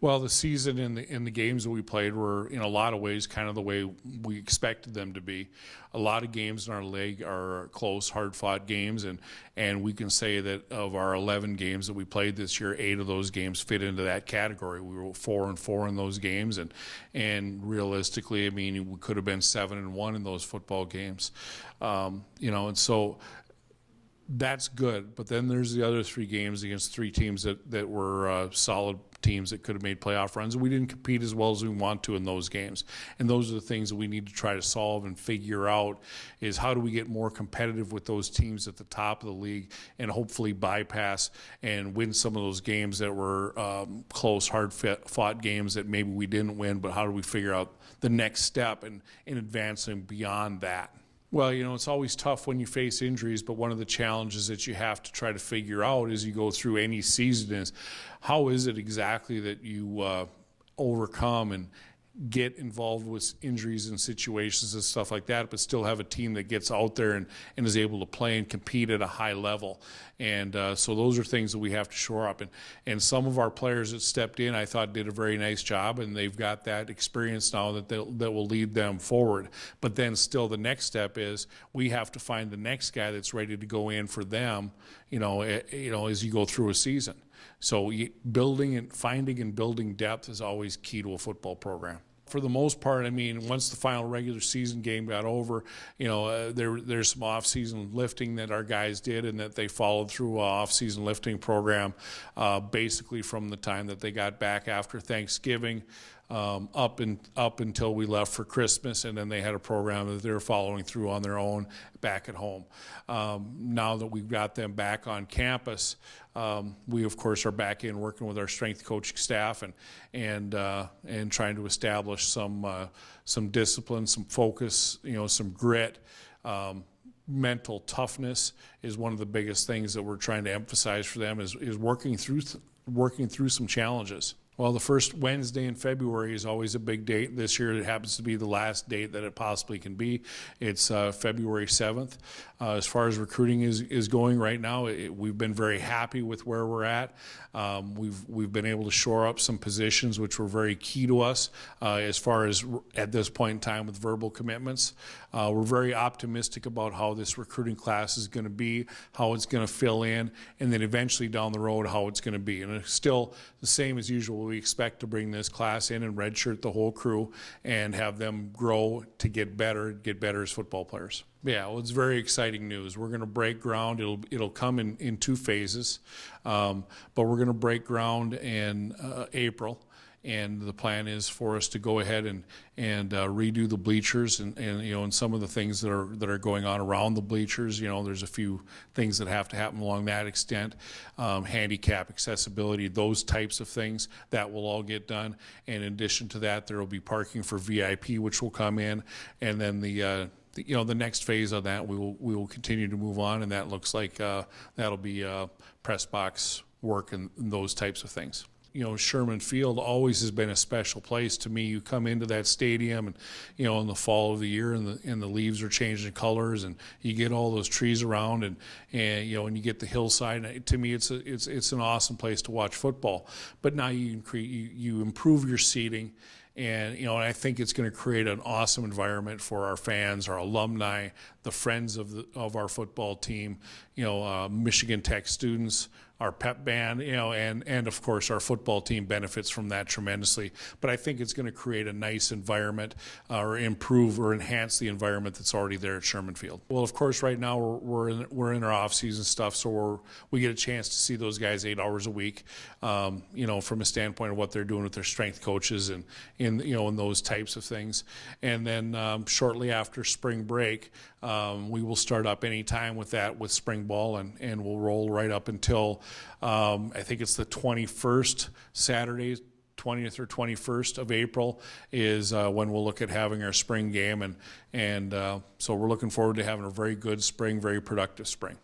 Well, the season in the games that we played were in a lot of ways kind of the way we expected them to be. A lot of games in our league are close, hard-fought games, and we can say that of our 11 games that we played this year, 8 of those games fit into that category. We were 4-4 in those games, and realistically, I mean, we could have been 7-1 in those football games, and so that's good. But then there's the other 3 games against 3 teams that were solid teams that could have made playoff runs, and we didn't compete as well as we want to in those games. And those are the things that we need to try to solve and figure out, is how do we get more competitive with those teams at the top of the league and hopefully bypass and win some of those games that were close, hard-fought games that maybe we didn't win, but how do we figure out the next step in advancing beyond that? Well, it's always tough when you face injuries, but one of the challenges that you have to try to figure out as you go through any season is, how is it exactly that you overcome and get involved with injuries and situations and stuff like that, but still have a team that gets out there and is able to play and compete at a high level. And so those are things that we have to shore up. And some of our players that stepped in, I thought, did a very nice job, and they've got that experience now that will lead them forward. But then still the next step is we have to find the next guy that's ready to go in for them, as you go through a season. So finding and building depth is always key to a football program. For the most part, I mean, once the final regular season game got over, there's some off-season lifting that our guys did, and that they followed through an off-season lifting program basically from the time that they got back after Thanksgiving up until we left for Christmas, and then they had a program that they were following through on their own back at home. Now that we've got them back on campus, we of course are back in working with our strength coaching staff and trying to establish some discipline, some focus, some grit. Mental toughness is one of the biggest things that we're trying to emphasize for them, is working through some challenges. Well, the first Wednesday in February is always a big date. This year it happens to be the last date that it possibly can be. It's February 7th. As far as recruiting is going right now, we've been very happy with where we're at. We've been able to shore up some positions which were very key to us as far as at this point in time with verbal commitments. We're very optimistic about how this recruiting class is going to be, how it's going to fill in, and then eventually down the road how it's going to be. And it's still the same as usual. We expect to bring this class in and redshirt the whole crew and have them grow to get better as football players. Yeah, well, it's very exciting news. We're going to break ground. It'll come in 2 phases, but we're going to break ground in April. And the plan is for us to go ahead and redo the bleachers and some of the things that are going on around the bleachers. There's a few things that have to happen along that extent, handicap accessibility, those types of things that will all get done. And in addition to that, there will be parking for VIP, which will come in, and then the next phase of that we will continue to move on, and that looks like that'll be press box work and those types of things. Sherman Field always has been a special place to me. You come into that stadium and, in the fall of the year and the leaves are changing colors and you get all those trees around and you get the hillside. And to me, it's an awesome place to watch football. But now you improve your seating. And, I think it's going to create an awesome environment for our fans, our alumni, the friends of our football team, Michigan Tech students, our pep band, and of course our football team benefits from that tremendously. But I think it's going to create a nice environment or improve or enhance the environment that's already there at Sherman Field. Well, of course, right now we're in our off-season stuff, so we get a chance to see those guys 8 hours a week, from a standpoint of what they're doing with their strength coaches and those types of things. And then shortly after spring break, we will start up any time with spring ball, and we'll roll right up until I think it's the 21st, Saturday, 20th or 21st of April is when we'll look at having our spring game, and so we're looking forward to having a very good spring, very productive spring.